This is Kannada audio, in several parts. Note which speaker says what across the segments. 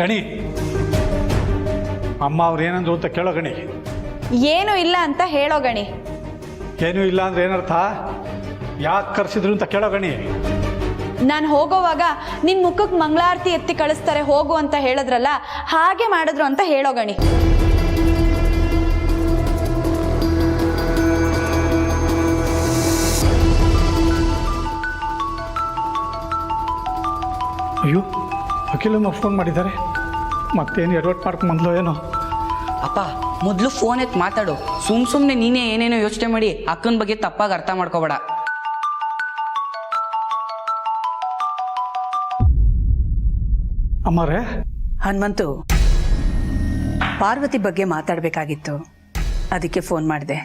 Speaker 1: ಗಣಿ, ಅಮ್ಮ ಅವ್ರು ಏನಂದ್ರು ಅಂತ ಕೇಳೋ ಗಣಿ.
Speaker 2: ಏನೂ ಇಲ್ಲ ಅಂತ ಹೇಳೋ ಗಣಿ.
Speaker 1: ಏನೂ ಇಲ್ಲ ಅಂದ್ರೆ ಏನರ್ಥ? ಯಾಕೆ ಕರೆಸಿದ್ರು ಅಂತ ಕೇಳೋ ಗಣಿ.
Speaker 2: ನಾನು ಹೋಗೋವಾಗ ನಿನ್ನ ಮುಖಕ್ಕೆ ಮಂಗಳಾರತಿ ಎತ್ತಿ ಕಳಿಸ್ತಾರೆ ಹೋಗು ಅಂತ ಹೇಳಿದ್ರಲ್ಲ, ಹಾಗೆ ಮಾಡಿದ್ರು ಅಂತ ಹೇಳೋ ಗಣಿ.
Speaker 1: ಅಯ್ಯೋ, ಅಖಿಲಮ್ಮ ಫೋನ್ ಮಾಡಿದ್ದಾರೆ. ಮತ್ತೇನು ಎಡವಟ್ ಮಾಡ್ಕೊಂಬಂದ್ಲೋ ಏನೋ.
Speaker 3: ಅಪ್ಪ ಮೊದಲು ಫೋನ್ ಎತ್ತು ಮಾತಾಡು. ಸುಮ್ಮನೆ ನೀನೇ ಏನೇನೋ ಯೋಚನೆ ಮಾಡಿ ಅಕ್ಕನ ಬಗ್ಗೆ ತಪ್ಪಾಗಿ ಅರ್ಥ ಮಾಡ್ಕೋಬೇಡ.
Speaker 1: ಅಮ್ಮರೇ,
Speaker 4: ಹನುಮಂತು, ಪಾರ್ವತಿ ಬಗ್ಗೆ ಮಾತಾಡಬೇಕಾಗಿತ್ತು, ಅದಕ್ಕೆ ಫೋನ್ ಮಾಡಿದೆ.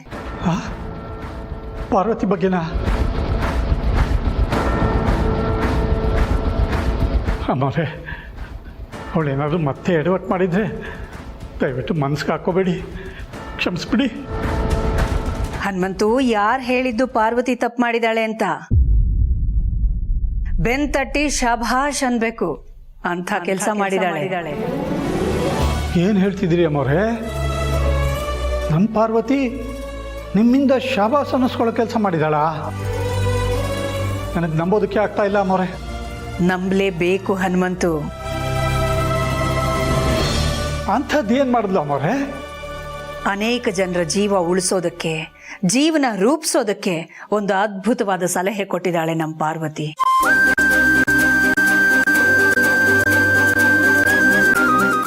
Speaker 1: ಪಾರ್ವತಿ ಬಗ್ಗೆನಾ? ಅಮ್ಮರೇ, ಅವಳೇನಾದರೂ ಮತ್ತೆ ಎಡವಟ್ಟು ಮಾಡಿದರೆ ದಯವಿಟ್ಟು ಮನಸ್ಸಿಗೆ ಹಾಕೋಬೇಡಿ, ಕ್ಷಮಿಸ್ಬಿಡಿ.
Speaker 4: ಹನುಮಂತು, ಯಾರು ಹೇಳಿದ್ದು ಪಾರ್ವತಿ ತಪ್ಪು ಮಾಡಿದಾಳೆ ಅಂತ? ಬೆನ್ ತಟ್ಟಿ ಶಭಾಷ್ ಅನ್ಬೇಕು, ಅಂಥ ಕೆಲಸ ಮಾಡಿದಾಳೆ.
Speaker 1: ಏನು ಹೇಳ್ತಿದ್ದೀರಿ ಅಮ್ಮವ್ರೆ? ನನ್ನ ಪಾರ್ವತಿ ನಿಮ್ಮಿಂದ ಶಾಬಾಸ್ ಅನ್ನಿಸ್ಕೊಳ್ಳೋ ಕೆಲಸ ಮಾಡಿದಾಳಾ? ನನಗೆ ನಂಬೋದಕ್ಕೆ ಆಗ್ತಾ ಇಲ್ಲ ಅಮ್ಮವ್ರೆ.
Speaker 4: ನಂಬಲೇಬೇಕು ಹನುಮಂತು.
Speaker 1: ಅಂಥದ್ದೇನು ಮಾಡಿದ್ಲು ಅಮ್ಮವ್ರೆ?
Speaker 4: ಅನೇಕ ಜನರ ಜೀವ ಉಳಿಸೋದಕ್ಕೆ, ಜೀವನ ರೂಪಿಸೋದಕ್ಕೆ ಒಂದು ಅದ್ಭುತವಾದ ಸಲಹೆ ಕೊಟ್ಟಿದ್ದಾಳೆ ನಮ್ಮ ಪಾರ್ವತಿ.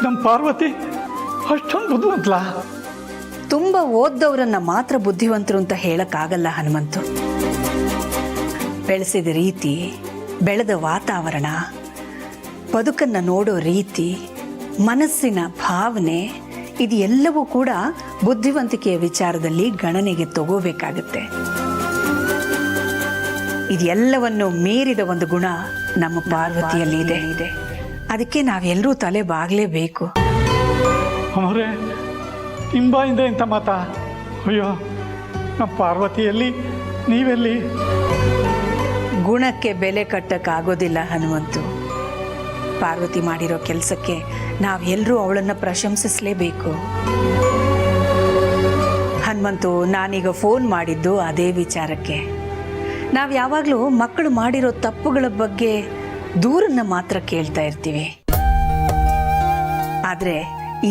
Speaker 1: ನಮ್ಮ ಪಾರ್ವತಿ ಅಷ್ಟೊಂದು ಬುದ್ಧಿವಂತಲಾ?
Speaker 4: ತುಂಬಾ ಓದ್ದವರನ್ನ ಮಾತ್ರ ಬುದ್ಧಿವಂತರು ಅಂತ ಹೇಳಕ್ಕಾಗಲ್ಲ ಹನುಮಂತು. ಬೆಳೆಸಿದ ರೀತಿ, ಬೆಳೆದ ವಾತಾವರಣ, ಬದುಕನ್ನ ನೋಡೋ ರೀತಿ, ಮನಸ್ಸಿನ ಭಾವನೆ, ಇದು ಎಲ್ಲವೂ ಕೂಡ ಬುದ್ಧಿವಂತಿಕೆಯ ವಿಚಾರದಲ್ಲಿ ಗಣನೆಗೆ ತಗೋಬೇಕಾಗುತ್ತೆ. ಇದೆಲ್ಲವನ್ನು ಮೀರಿದ ಒಂದು ಗುಣ ನಮ್ಮ ಪಾರ್ವತಿಯಲ್ಲಿ ಇದೆ. ಅದಕ್ಕೆ ನಾವೆಲ್ಲರೂ ತಲೆ ಬಾಗಲೇಬೇಕು.
Speaker 1: ಅವರೇ, ನಿಂಬಾಯಿಂದ ಇಂಥ ಮಾತಾ? ಅಯ್ಯೋ, ನಮ್ಮ ಪಾರ್ವತಿಯಲ್ಲಿ ನೀವೆಲ್ಲಿ?
Speaker 4: ಗುಣಕ್ಕೆ ಬೆಲೆ ಕಟ್ಟಕ್ಕಾಗೋದಿಲ್ಲ ಹನುಮಂತು. ಪಾರ್ವತಿ ಮಾಡಿರೋ ಕೆಲಸಕ್ಕೆ ನಾವೆಲ್ಲರೂ ಅವಳನ್ನು ಪ್ರಶಂಸಿಸಲೇಬೇಕು. ಹನುಮಂತು, ನಾನೀಗ ಫೋನ್ ಮಾಡಿದ್ದು ಅದೇ ವಿಚಾರಕ್ಕೆ. ನಾವು ಯಾವಾಗಲೂ ಮಕ್ಕಳು ಮಾಡಿರೋ ತಪ್ಪುಗಳ ಬಗ್ಗೆ ದೂರನ್ನ ಮಾತ್ರ ಕೇಳ್ತಾ ಇರ್ತೀವಿ. ಆದರೆ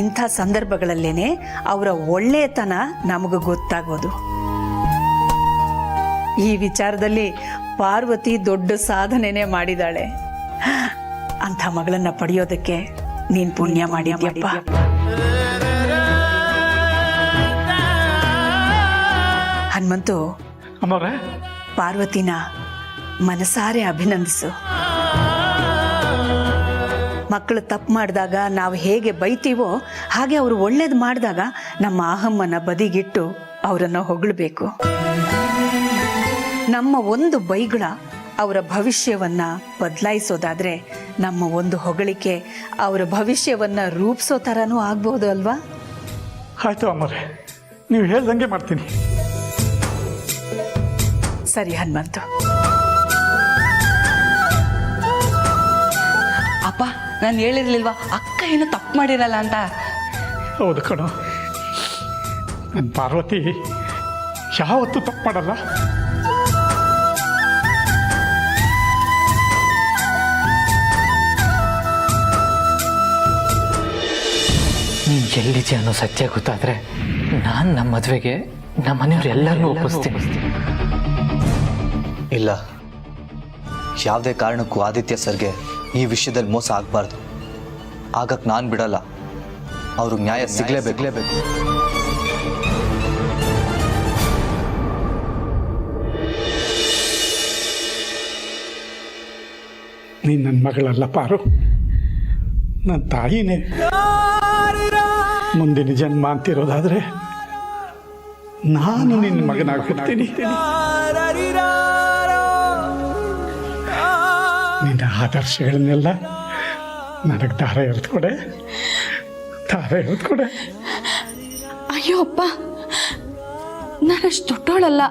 Speaker 4: ಇಂಥ ಸಂದರ್ಭಗಳಲ್ಲೇನೆ ಅವರ ಒಳ್ಳೆಯತನ ನಮಗೆ ಗೊತ್ತಾಗೋದು. ಈ ವಿಚಾರದಲ್ಲಿ ಪಾರ್ವತಿ ದೊಡ್ಡ ಸಾಧನೆನೇ ಮಾಡಿದಾಳೆ. ಅಂಥ ಮಗಳನ್ನ ಪಡೆಯೋದಕ್ಕೆ ನೀನ್ ಪುಣ್ಯ ಮಾಡಿದ್ಯಪ್ಪ. ಹನುಮಂತು,
Speaker 1: ಅಮ್ಮವ್ರೆ,
Speaker 4: ಪಾರ್ವತಿನ ಮನಸಾರೆ ಅಭಿನಂದಿಸು. ಮಕ್ಕಳು ತಪ್ಪು ಮಾಡಿದಾಗ ನಾವು ಹೇಗೆ ಬೈತೀವೋ ಹಾಗೆ ಅವರು ಒಳ್ಳೇದು ಮಾಡಿದಾಗ ನಮ್ಮ ಅಹಮ್ಮನ ಬದಿಗಿಟ್ಟು ಅವರನ್ನು ಹೊಗಳಬೇಕು. ನಮ್ಮ ಒಂದು ಬೈಗಳ ಅವರ ಭವಿಷ್ಯವನ್ನ ಬದಲಾಯಿಸೋದಾದ್ರೆ ನಮ್ಮ ಒಂದು ಹೊಗಳಿಕೆ ಅವರ ಭವಿಷ್ಯವನ್ನ ರೂಪಿಸೋ ಥರನೂ ಆಗ್ಬೋದು ಅಲ್ವಾ?
Speaker 1: ಆಯ್ತು ಅಮ್ಮವ್ರೆ, ನೀವು ಹೇಳ್ದಂಗೆ ಮಾಡ್ತೀನಿ.
Speaker 4: ಸರಿ ಹನುಮಂತು.
Speaker 3: ಅಪ್ಪ, ನಾನು ಹೇಳಿರ್ಲಿಲ್ವಾ ಅಕ್ಕ ಏನು ತಪ್ಪು ಮಾಡಿರಲ್ಲ ಅಂತ?
Speaker 1: ಹೌದು ಕಣೋ, ನನ್ನ ಪಾರ್ವತಿ ಯಾವತ್ತೂ ತಪ್ಪು ಮಾಡಲ್ಲ.
Speaker 5: ನೀನು ಎಲ್ಲಿದೆ ಅನ್ನೋ ಸತ್ಯ ಗೊತ್ತಾದರೆ ನಾನು ನಮ್ಮ ಮದುವೆಗೆ ನಮ್ಮ ಮನೆಯವ್ರು ಎಲ್ಲರನ್ನೂ ಒಪ್ಪಿಸ್ತೀನಿ.
Speaker 6: ಇಲ್ಲ, ಯಾವುದೇ ಕಾರಣಕ್ಕೂ ಆದಿತ್ಯ ಸರ್ಗೆ ಈ ವಿಷಯದಲ್ಲಿ ಮೋಸ ಆಗಬಾರ್ದು. ಆಗಕ್ಕೆ ನಾನು ಬಿಡಲ್ಲ. ಅವ್ರಿಗೆ ನ್ಯಾಯ ಸಿಗಲೇಬೇಕು.
Speaker 1: ನೀನು ನನ್ನ ಮಗಳಲ್ಲ ಪಾರು, ನನ್ನ ತಾಯಿನೇ. ಮುಂದಿನ ಜನ್ಮ ಅಂತಿರೋದಾದರೆ ನಾನು ನಿನ್ನ ಮಗನಾಗ್ಬಿಡ್ತೀನಿ. ನಿನ್ನ ಆದರ್ಶಗಳನ್ನೆಲ್ಲ ನನಗೆ ದಾರ ಎರೆದುಕೊಡೆ.
Speaker 2: ಅಯ್ಯೋ ಅಪ್ಪ, ನಾನಷ್ಟು ದೊಡ್ಡೋಳಲ್ಲ.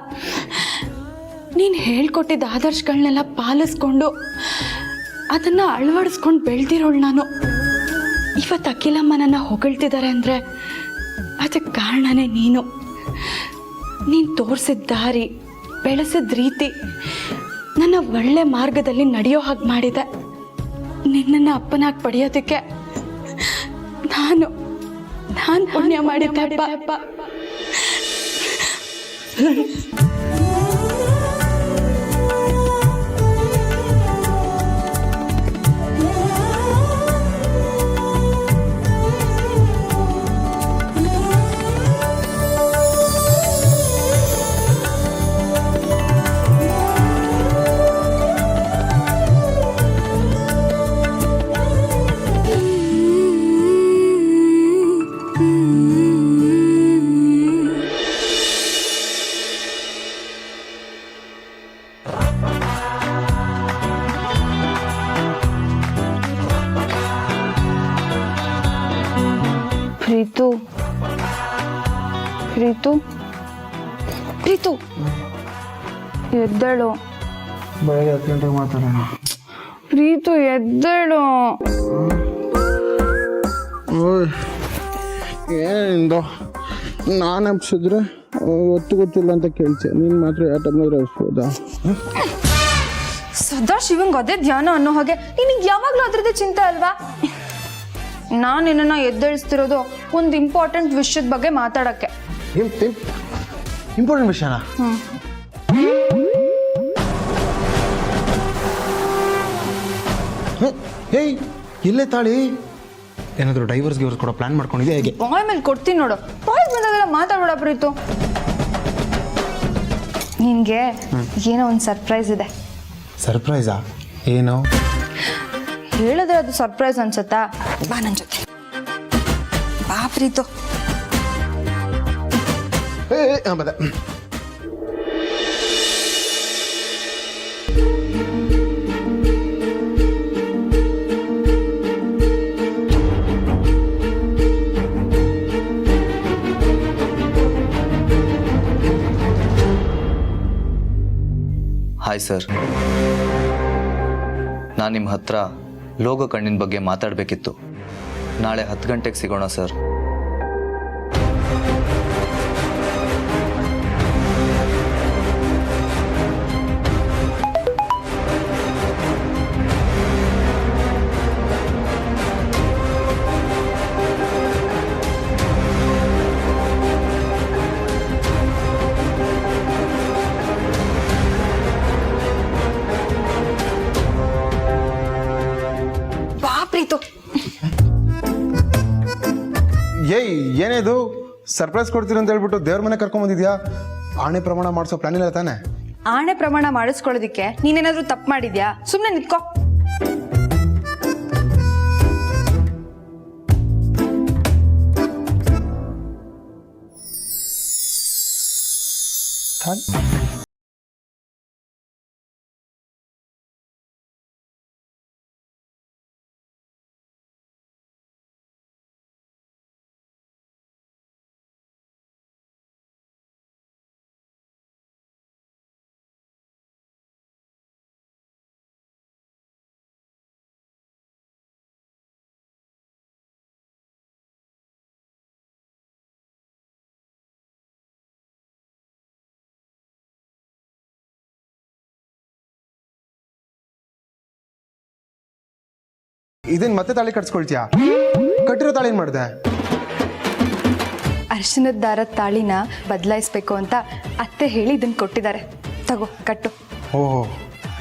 Speaker 2: ನೀನು ಹೇಳ್ಕೊಟ್ಟಿದ್ದ ಆದರ್ಶಗಳನ್ನೆಲ್ಲ ಪಾಲಿಸ್ಕೊಂಡು ಅದನ್ನು ಅಳವಡಿಸ್ಕೊಂಡು ಬೆಳೆದಿರೋಳು ನಾನು. ಇವತ್ತು ಅಖಿಲಮ್ಮ ನನ್ನ ಹೊಗಳ್ತಿದ್ದಾರೆ ಅಂದರೆ ಅದಕ್ಕೆ ಕಾರಣನೇ ನೀನು. ನೀನು ತೋರಿಸಿದ ದಾರಿ, ಬೆಳೆಸಿದ ರೀತಿ ನನ್ನ ಒಳ್ಳೆ ಮಾರ್ಗದಲ್ಲಿ ನಡೆಯೋ ಹಾಗೆ ಮಾಡಿದೆ. ನಿನ್ನನ್ನು ಅಪ್ಪನಾಗಿ ಪಡೆಯೋದಕ್ಕೆ ನಾನು ಪುಣ್ಯ ಮಾಡಿದ್ದೆ ಅಪ್ಪ. ಪ್ರೀತು ಎದ್ದೇಳು.
Speaker 7: ಬೆಳಗ್ಗೆ 10 ಗಂಟೆಗೆ ಮಾತಾಡೋಣ.
Speaker 2: ಪ್ರೀತು ಎದ್ದೇಳು.
Speaker 7: ಏನಿಂದು ನಾನು ಹಬ್ಸಿದ್ರೆ ಒತ್ತು ಗೊತ್ತಿಲ್ಲ ಅಂತ ಕೇಳ್ತೆ, ನೀನು ಮಾತ್ರ ಯಾವ ಟೈಮ್ನಾದ್ರೂ ಹಬ್ಸ್ಬೋದಾ?
Speaker 2: ಸದಾ ಶಿವಂಗ್ ಅದೇ ಧ್ಯಾನ ಅನ್ನೋ ಹಾಗೆ ನಿನಗೆ ಯಾವಾಗಲೂ ಅದ್ರದ್ದೇ ಚಿಂತೆ ಅಲ್ವಾ? ನಾನು ನಿನ್ನನ್ನು ಎದ್ದೇಳಿಸ್ತಿರೋದು ಒಂದು ಇಂಪಾರ್ಟೆಂಟ್ ವಿಷಯದ ಬಗ್ಗೆ ಮಾತಾಡೋಕ್ಕೆ.
Speaker 7: ಇಂಪಾರ್ಟೆಂಟ್ ವಿಷಯನಾ? ಹೇಯ್, ಇಲ್ಲೇ ತಾಳಿ. ಏನಾದರೂ ಡೈವರ್ಸ್ ಕೊಡೋ ಪ್ಲಾನ್ ಮಾಡ್ಕೊಂಡಿದ್ಯಾ ಹೇಗೆ?
Speaker 2: ಬಾಯ್ ಮೇಲೆ ಕೊಡ್ತೀನಿ ನೋಡು. ಬಾಯ್ ಬಂದಾಗೆಲ್ಲ ಮಾತಾಡೋಣ ಪ್ರೀತು. ನಿನಗೆ ಏನೋ ಒಂದು ಸರ್ಪ್ರೈಸ್ ಇದೆ.
Speaker 7: ಸರ್ಪ್ರೈಸಾ? ಏನು
Speaker 2: ಹೇಳಿದ್ರೆ ಅದು ಸರ್ಪ್ರೈಸ್ ಅನ್ಸುತ್ತಾ? ಬಾ ನನ್ನ ಜೊತೆ ಬಾ ಪ್ರೀತು.
Speaker 7: ಬದ.
Speaker 6: ಹಾಯ್ ಸರ್, ನಾನು ನಿಮ್ಮ ಹತ್ರ ಲೋಗೋ ಕಣ್ಣಿನ ಬಗ್ಗೆ ಮಾತಾಡಬೇಕಿತ್ತು. ನಾಳೆ 10 ಗಂಟೆಗೆ ಸಿಗೋಣ ಸರ್.
Speaker 7: ಏಯ್, ಏನೇದು ಸರ್ಪ್ರೈಸ್ ಕೊಡ್ತೀರಿ ಅಂತ ಹೇಳ್ಬಿಟ್ಟು ದೇವ್ರ ಮನೆ ಕರ್ಕೊಂಬಂದಿದ್ಯಾ? ಆಣೆ ಪ್ರಮಾಣ ಮಾಡಿಸೋ ಪ್ಲಾನ್ ಇಲ್ಲ ತಾನೆ?
Speaker 2: ಆಣೆ ಪ್ರಮಾಣ ಮಾಡಿಸ್ಕೊಳ್ಳೋದಿಕ್ಕೆ ನೀನೇನಾದ್ರೂ ತಪ್ಪು ಮಾಡಿದ್ಯಾ? ಸುಮ್ಮನೆ ನಿಂತ್ಕೋ.
Speaker 7: ಇದನ್ ಮತ್ತೆ ತಾಳಿ ಕಟ್ಸ್ಕೊಳ್ತೀಯಾ? ಕಟ್ಟಿರೋ ತಾಳಿ ಏನ್ ಮಾಡಿದೆ?
Speaker 2: ಅರಿಶಿನದ ದಾರದ ತಾಳಿನ ಬದಲಾಯಿಸ್ಬೇಕು ಅಂತ ಅತ್ತೆ ಹೇಳಿ ಇದನ್ನ ಕೊಟ್ಟಿದ್ದಾರೆ. ತಗೋ ಕಟ್ಟು.
Speaker 7: ಓಹೋ,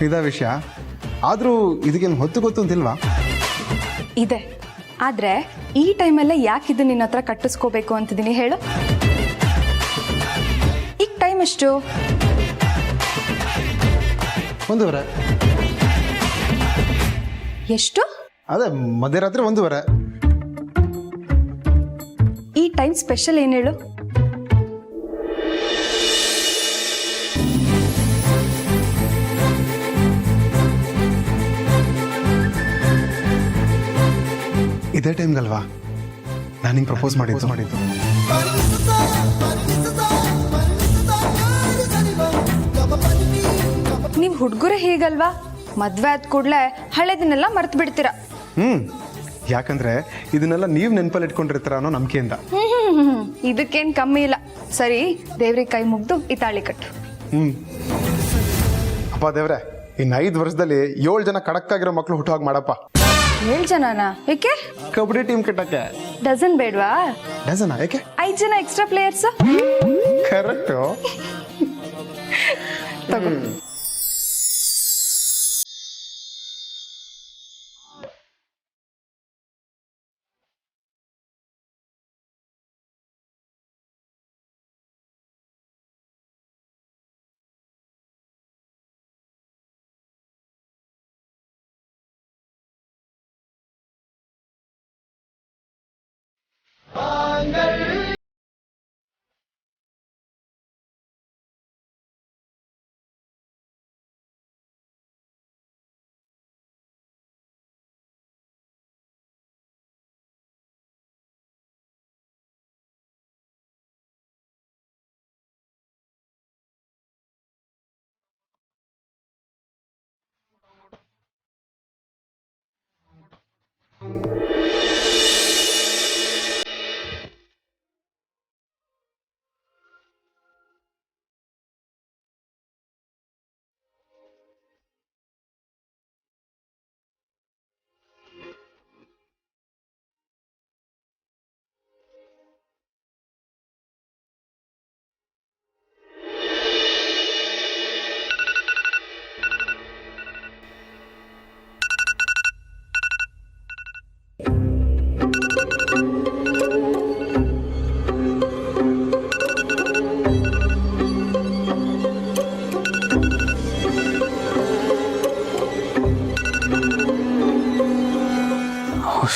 Speaker 7: ಇದ ವಿಷಯ. ಆದ್ರೂ ಇದಕ್ಕೇನು ಹೊತ್ತು ಗೊತ್ತು ಅಂತಿಲ್ವಾ?
Speaker 2: ಇದೆ, ಆದ್ರೆ ಈ ಟೈಮಲ್ಲೇ ಯಾಕೆ ಇದನ್ನ ನಿನ್ನ ಹತ್ರ ಕಟ್ಟಿಸ್ಕೋಬೇಕು ಅಂತಿದ್ದೀನಿ ಹೇಳು? ಈಗ ಟೈಮ್ ಎಷ್ಟು?
Speaker 7: 1:30.
Speaker 2: ಎಷ್ಟು?
Speaker 7: ಅದೇ ಮಧ್ಯರಾತ್ರಿ 1:30.
Speaker 2: ಈ ಟೈಮ್ ಸ್ಪೆಷಲ್ ಏನು ಹೇಳು?
Speaker 7: ಇದೇ ಟೈಮ್ಗಲ್ವಾ ನಾನು ನಿಂಗೆ ಪ್ರಪೋಸ್ ಮಾಡಿದ್ದು.
Speaker 2: ನೀವು ಹುಡುಗರೇ ಹೀಗಲ್ವಾ? ಮದ್ವೆ ಆದ ಕೂಡಲೇ ಹಳೆದನ್ನೆಲ್ಲ ಮರ್ತು ಬಿಡ್ತೀರಾ.
Speaker 8: ಯಾಕಂದರೆ ಇದನ್ನೆಲ್ಲ ನೀವು ನೆನಪಲ್ಲಿ ಇಟ್ಕೊಂಡಿರ್ತೀರ ಅನ್ನೋ ನಂಬಿಕೆಯಿಂದ.
Speaker 2: ಇದಕ್ಕೇನು ಕಮ್ಮಿ ಇಲ್ಲ. ಸರಿ, ದೇವ್ರಿಗೆ ಕೈ ಮುಗ್ದು ಈ ತಾಳಿ ಕಟ್ಟು.
Speaker 8: ಅಪ್ಪ ದೇವ್ರೆ, ಇನ್ನು 5 ವರ್ಷದಲ್ಲಿ 7 ಜನ ಕಡಕ್ಕಾಗಿರೋ ಮಕ್ಕಳು ಹುಟ್ಟುವಾಗ ಮಾಡಪ್ಪ.
Speaker 2: 7 ಜನನಾ? ಏಕೆ?
Speaker 8: ಕಬಡ್ಡಿ ಟೀಮ್ ಕಟ್ಟಕ್ಕೆ.
Speaker 2: ಡಜನ್ ಬೇಡ್ವಾ?
Speaker 8: ಡಜನಾ? ಏಕೆ?
Speaker 2: 5 ಜನ ಎಕ್ಸ್ಟ್ರಾ ಪ್ಲೇಯರ್ಸ್.
Speaker 8: ಕರೆಕ್ಟು.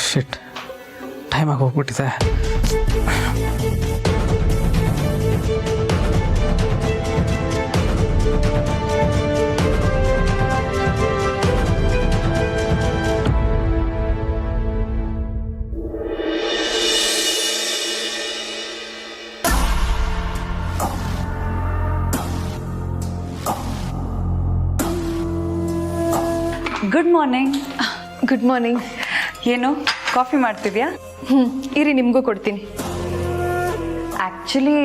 Speaker 5: ಶಿಟ್, ಟೈಮ್ ಆಗಿ ಹೋಗ್ಬಿಟ್ಟಿದೆ.
Speaker 4: Good morning.
Speaker 2: Good morning.
Speaker 4: ಏನು ಕಾಫಿ ಮಾಡ್ತಿದ್ಯಾ?
Speaker 2: ಇರಿ, ನಿಮಗೂ ಕೊಡ್ತೀನಿ.
Speaker 4: ಆ್ಯಕ್ಚುಲಿ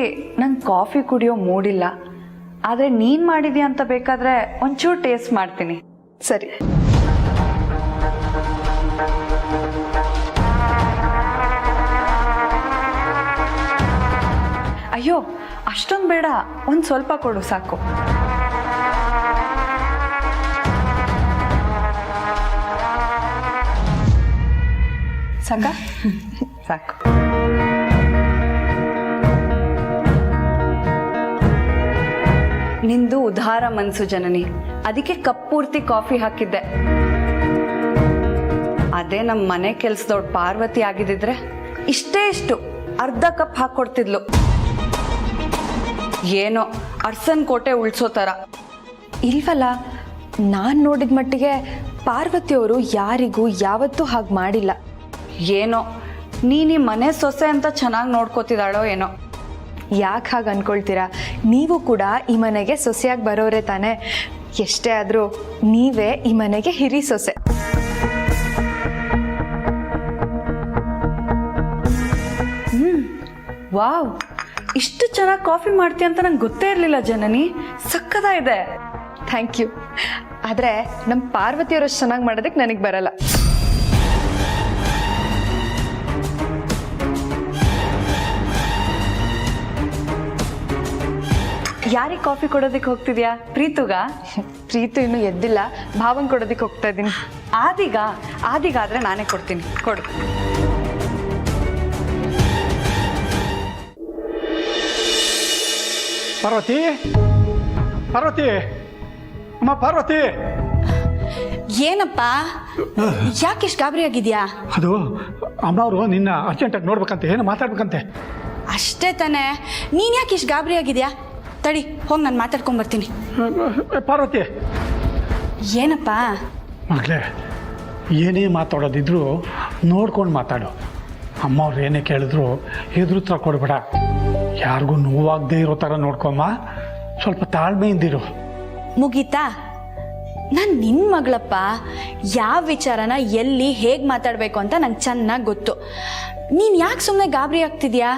Speaker 4: ನಂಗೆ ಕಾಫಿ ಕುಡಿಯೋ ಮೂಡಿಲ್ಲ, ಆದರೆ ನೀನು ಮಾಡಿದ್ಯಾ ಅಂತ ಬೇಕಾದರೆ ಒಂಚೂರು ಟೇಸ್ಟ್ ಮಾಡ್ತೀನಿ.
Speaker 2: ಸರಿ.
Speaker 4: ಅಯ್ಯೋ, ಅಷ್ಟೊಂದು ಬೇಡ, ಒಂದು ಸ್ವಲ್ಪ ಕೊಡು ಸಾಕು. ಸಾಕ? ಸಾಕು. ನಿಂದು ಉದಾರ ಮನಸ್ಸು ಜನನಿ, ಅದಕ್ಕೆ ಕಪ್ ಪೂರ್ತಿ ಕಾಫಿ ಹಾಕಿದ್ದೆ. ಅದೇ ನಮ್ಮ ಮನೆ ಕೆಲಸದವ್ಳು ಪಾರ್ವತಿ ಆಗಿದ್ದಿದ್ರೆ ಇಷ್ಟು ಅರ್ಧ ಕಪ್ ಹಾಕ್ಕೊಡ್ತಿದ್ಲು. ಏನೋ ಅರ್ಸನ್ ಕೋಟೆ ಉಳ್ಸೋ ಥರ.
Speaker 2: ಇಲ್ವಲ್ಲ, ನಾನು ನೋಡಿದ ಮಟ್ಟಿಗೆ ಪಾರ್ವತಿಯವರು ಯಾರಿಗೂ ಯಾವತ್ತೂ ಹಾಗೆ ಮಾಡಿಲ್ಲ.
Speaker 4: ಏನೋ ನೀನು ಮನೆ ಸೊಸೆ ಅಂತ ಚೆನ್ನಾಗಿ ನೋಡ್ಕೋತಿದ್ದಾಳೋ ಏನೋ.
Speaker 2: ಯಾಕೆ ಹಾಗೆ ಅನ್ಕೊಳ್ತೀರಾ? ನೀವು ಕೂಡ ಈ ಮನೆಗೆ ಸೊಸೆಯಾಗಿ ಬರೋರೆ ತಾನೆ. ಎಷ್ಟೇ ಆದರೂ ನೀವೇ ಈ ಮನೆಗೆ ಹಿರಿ ಸೊಸೆ.
Speaker 4: ವಾವ್, ಇಷ್ಟು ಚೆನ್ನಾಗಿ ಕಾಫಿ ಮಾಡ್ತೀಯ ಅಂತ ನಂಗೆ ಗೊತ್ತೇ ಇರಲಿಲ್ಲ ಜನನಿ. ಸಕ್ಕತ್ತಾಗಿದೆ.
Speaker 2: Thank you. ಆದರೆ ನಮ್ಮ ಪಾರ್ವತಿಯವರು ಚೆನ್ನಾಗಿ ಮಾಡೋದಕ್ಕೆ ನನಗೆ ಬರಲ್ಲ.
Speaker 4: ಯಾರಿಗೆ ಕಾಫಿ ಕೊಡೋದಕ್ಕೆ ಹೋಗ್ತಿದ್ಯಾ? ಪ್ರೀತುಗ?
Speaker 2: ಪ್ರೀತು ಇನ್ನೂ ಎದ್ದಿಲ್ಲ, ಭಾವಂಗೆ ಕೊಡೋದಕ್ಕೆ ಹೋಗ್ತಾ ಇದ್ದೀನಿ.
Speaker 4: ಆದಿಗಾದ್ರೆ ನಾನೇ ಕೊಡ್ತೀನಿ, ಕೊಡು.
Speaker 1: ಪಾರ್ವತಿ, ಪಾರ್ವತಿ, ಅಮ್ಮ ಪಾರ್ವತಿ.
Speaker 9: ಏನಪ್ಪ, ಯಾಕಿಷ್ಟು ಗಾಬರಿ ಆಗಿದ್ಯಾ?
Speaker 1: ಅದು ಅಮ್ಮವರು ನಿನ್ನ ಅರ್ಜೆಂಟಾಗಿ ನೋಡ್ಬೇಕಂತೆ, ಏನು ಮಾತಾಡ್ಬೇಕಂತೆ.
Speaker 9: ಅಷ್ಟೇ ತಾನೇ, ನೀನು ಯಾಕೆ ಇಷ್ಟು ಗಾಬರಿ ಆಗಿದ್ಯಾ? ತಡಿ, ಹೋಗಿ ನಾನು ಮಾತಾಡ್ಕೊಂಬರ್ತೀನಿ.
Speaker 1: ಪಾರ್ವತಿ.
Speaker 9: ಏನಪ್ಪ?
Speaker 1: ಮಗಳೇ, ಏನೇ ಮಾತಾಡೋದಿದ್ರು ನೋಡ್ಕೊಂಡು ಮಾತಾಡು. ಅಮ್ಮವ್ರು ಏನೇ ಕೇಳಿದ್ರು ಎದುರು ಉತ್ತರ ಕೊಡಬೇಡ. ಯಾರಿಗೂ ನೋವಾಗದೇ ಇರೋ ಥರ ನೋಡ್ಕೊಮ್ಮ. ಸ್ವಲ್ಪ ತಾಳ್ಮೆಯಿಂದಿರು.
Speaker 9: ಮುಗೀತಾ? ನಾನು ನಿನ್ನ ಮಗಳಪ್ಪ. ಯಾವ ವಿಚಾರನ ಎಲ್ಲಿ ಹೇಗೆ ಮಾತಾಡಬೇಕು ಅಂತ ನಂಗೆ ಚೆನ್ನಾಗಿ ಗೊತ್ತು. ನೀನು ಯಾಕೆ ಸುಮ್ಮನೆ ಗಾಬರಿ ಆಗ್ತಿದ್ಯಾ?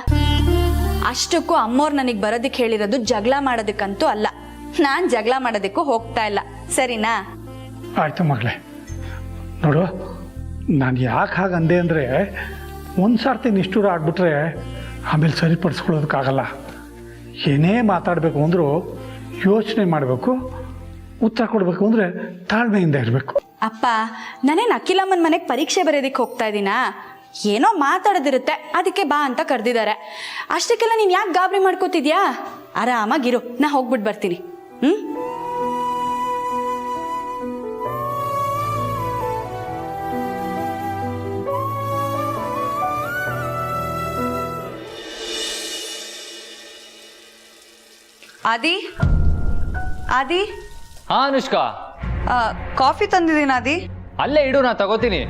Speaker 9: ಅಷ್ಟಕ್ಕೂ ಅಮ್ಮೋರು ನನಗೆ ಬರೋದಕ್ಕೆ ಹೇಳಿರೋದು ಜಗಳ ಮಾಡೋದಕ್ಕಂತೂ ಅಲ್ಲ. ನಾನು ಜಗಳ ಮಾಡೋದಕ್ಕೂ ಹೋಗ್ತಾ ಇಲ್ಲ, ಸರಿನಾ?
Speaker 1: ಆಯಿತು ಮಗಳೇ. ನೋಡು, ನಾನು ಯಾಕೆ ಹಾಗೆ ಅಂದೆ ಅಂದರೆ ಒಂದು ಸರ್ತಿ ನಿಷ್ಠೂರ ಆಡ್ಬಿಟ್ರೆ ಆಮೇಲೆ ಸರಿಪಡಿಸ್ಕೊಳ್ಳೋದಕ್ಕಾಗಲ್ಲ. ಏನೇ ಮಾತಾಡಬೇಕು ಅಂದರೂ ಯೋಚನೆ ಮಾಡಬೇಕು, ಉತ್ತರ ಕೊಡಬೇಕು ಅಂದರೆ ತಾಳ್ಮೆಯಿಂದ ಇರಬೇಕು.
Speaker 9: ಅಪ್ಪ, ನಾನೇನು ಅಖಿಲಮ್ಮನ ಮನೆಗೆ ಪರೀಕ್ಷೆ ಬರೆಯೋದಕ್ಕೆ ಹೋಗ್ತಾ ಇದ್ದೀನಾ? ಏನೋ ಮಾತಾಡೋದಿರುತ್ತೆ, ಅದಕ್ಕೆ ಬಾ ಅಂತ ಕರೆದಿದ್ದಾರೆ. ಅಷ್ಟಕ್ಕೆಲ್ಲ ನೀನು ಯಾಕೆ ಗಾಬರಿ ಮಾಡ್ಕೋತಿದ್ಯಾ? ಆರಾಮಾಗಿರು, ನಾ ಹೋಗ್ಬಿಟ್ಟು ಬರ್ತೀನಿ.
Speaker 2: ಆದಿ ಆದಿ,
Speaker 5: ಹಾ ಅನುಷ್ಕಾ,
Speaker 2: ಕಾಫಿ ತಂದಿದ್ದೀನಿ ಆದಿ.
Speaker 5: ಅಲ್ಲೇ ಇಡು, ನಾ ತಗೋತೀನಿ.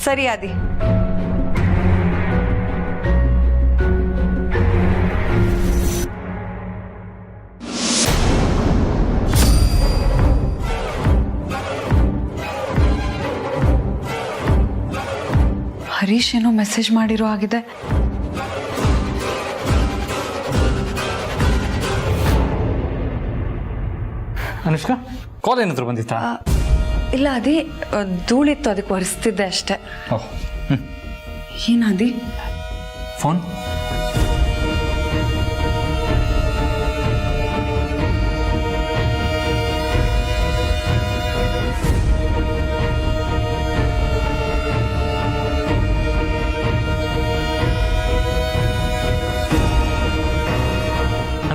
Speaker 2: ಸರಿ ಆದಿ. ಹರೀಶ್ ಏನೋ ಮೆಸೇಜ್ ಮಾಡಿರೋ ಆಗಿದೆ.
Speaker 5: ಅನುಷ್ಕಾ, ಕಾಲ್ ಏನಾದ್ರು ಬಂದಿತ್ತಾ?
Speaker 2: ಇಲ್ಲ ಅದಿ, ಧೂಳಿತ್ತು, ಅದಕ್ಕೆ ಒರೆಸ್ತಿದ್ದೆ ಅಷ್ಟೆ.
Speaker 5: ಓಹ್,
Speaker 2: ಏನಾದಿ?
Speaker 5: ಫೋನ್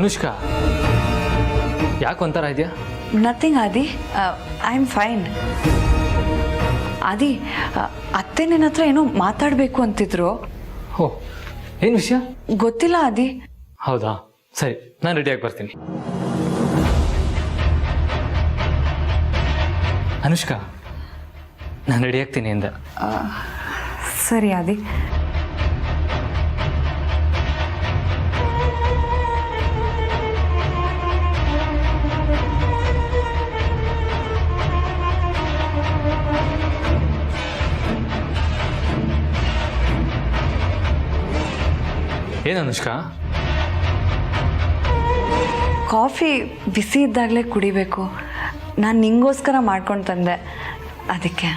Speaker 5: ಅನುಷ್ಕಾ, ಯಾಕೆ ಒಂಥರ ಇದೆಯಾ?
Speaker 2: Nothing Adi, I am fine. ಆದಿ, ಅತ್ತೆ ನಿನ್ನ ಹತ್ರ ಏನೋ ಮಾತಾಡಬೇಕು ಅಂತಿದ್ರು.
Speaker 5: ಓ, ಏನು ವಿಷಯ?
Speaker 2: ಗೊತ್ತಿಲ್ಲ ಆದಿ.
Speaker 5: ಹೌದಾ, ಸರಿ, ನಾನು ರೆಡಿಯಾಗಿ ಬರ್ತೀನಿ. ಅನುಷ್ಕಾ, ನಾನು ರೆಡಿ ಆಗ್ತೀನಿ ಅಂದೆ.
Speaker 2: ಸರಿ ಆದಿ.
Speaker 5: ಏನು ಅನುಷ್ಕಾ?
Speaker 2: ಕಾಫಿ ಬಿಸಿ ಇದ್ದಾಗಲೇ ಕುಡಿಬೇಕು. ನಾನು ನಿಂಗೋಸ್ಕರ ಮಾಡ್ಕೊಂಡು ತಂದೆ, ಅದಕ್ಕೆ.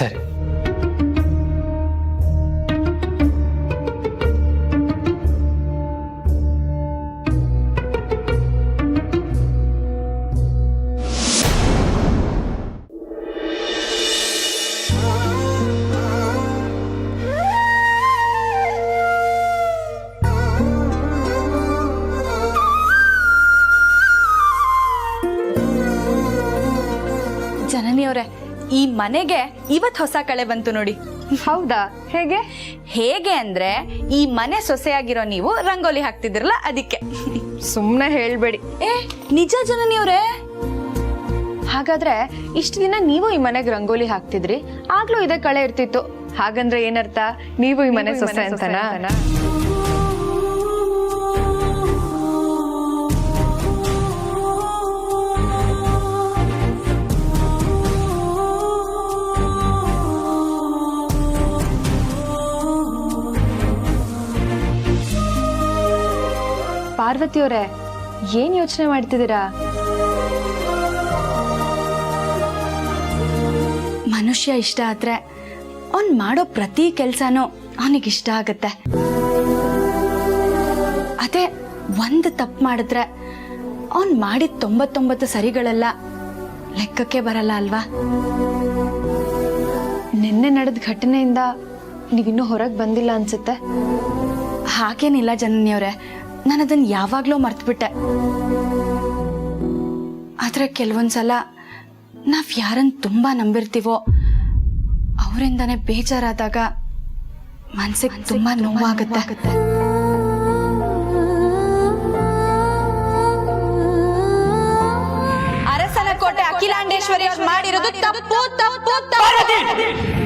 Speaker 5: ಸರಿ.
Speaker 9: ಜನನಿಯವರೇ, ಈ ಮನೆಗೆ ಇವತ್ತು ಹೊಸ ಕಳೆ ಬಂತು ನೋಡಿ.
Speaker 2: ಹೌದಾ? ಹೇಗೆ?
Speaker 9: ಹೇಗೆ ಅಂದ್ರೆ, ಈ ಮನೆ ಸೊಸೆಯಾಗಿರೋ ನೀವು ರಂಗೋಲಿ ಹಾಕ್ತಿದ್ರಲ್ಲ, ಅದಕ್ಕೆ.
Speaker 2: ಸುಮ್ಮನೆ ಹೇಳ್ಬೇಡಿ.
Speaker 9: ನಿಜ ಜನನಿಯವರೇ.
Speaker 2: ಹಾಗಾದ್ರೆ ಇಷ್ಟು ದಿನ ನೀವು ಈ ಮನೆಗೆ ರಂಗೋಲಿ ಹಾಕ್ತಿದ್ರಿ, ಆಗ್ಲೂ ಇದೇ ಕಳೆ ಇರ್ತಿತ್ತು. ಹಾಗಂದ್ರೆ ಏನರ್ಥ? ನೀವು ಈ ಮನೆ ಸೊಸೆ ಅಂತನಾ? ಪಾರ್ವತಿಯವರೇ, ಏನ್ ಯೋಚನೆ ಮಾಡ್ತಿದ್ದೀರಾ?
Speaker 9: ಮನುಷ್ಯ ಇಷ್ಟ ಆದ್ರೆ ಅವ್ನ್ ಮಾಡೋ ಪ್ರತಿ ಕೆಲ್ಸನೂ ಅವನಿಗಿಷ್ಟ ಆಗತ್ತೆ. ಅದೇ ಒಂದು ತಪ್ಪು ಮಾಡಿದ್ರೆ ಅವ್ನ್ ಮಾಡಿದ 99 ಸರಿಗಳೆಲ್ಲ ಲೆಕ್ಕಕ್ಕೆ ಬರಲ್ಲ ಅಲ್ವಾ?
Speaker 2: ನಿನ್ನೆ ನಡೆದ ಘಟನೆಯಿಂದ ನೀವಿನ್ನೂ ಹೊರಗೆ ಬಂದಿಲ್ಲ ಅನ್ಸುತ್ತೆ.
Speaker 9: ಹಾಗೇನಿಲ್ಲ ಜನನಿಯವರೇ, ನಾನು ಅದನ್ನ ಯಾವಾಗ್ಲೂ ಮರ್ತ್ಬಿಟ್ಟೆ. ಆದ್ರೆ ಕೆಲವೊಂದ್ಸಲ ನಾವ್ ಯಾರನ್ನ ತುಂಬಾ ನಂಬಿರ್ತೀವೋ ಅವರಿಂದಾನೇ ಬೇಜಾರಾದಾಗ ಮನ್ಸಿಗೆ ತುಂಬಾ ನೋವಾಗುತ್ತೆ. ಅರಸನಕೋಟೆ ಅಖಿಲಾಂಡೇಶ್ವರಿ ಅವ್ರು ಮಾಡಿರೋದು ತಪ್ಪು ತಪ್ಪು ತಪ್ಪು.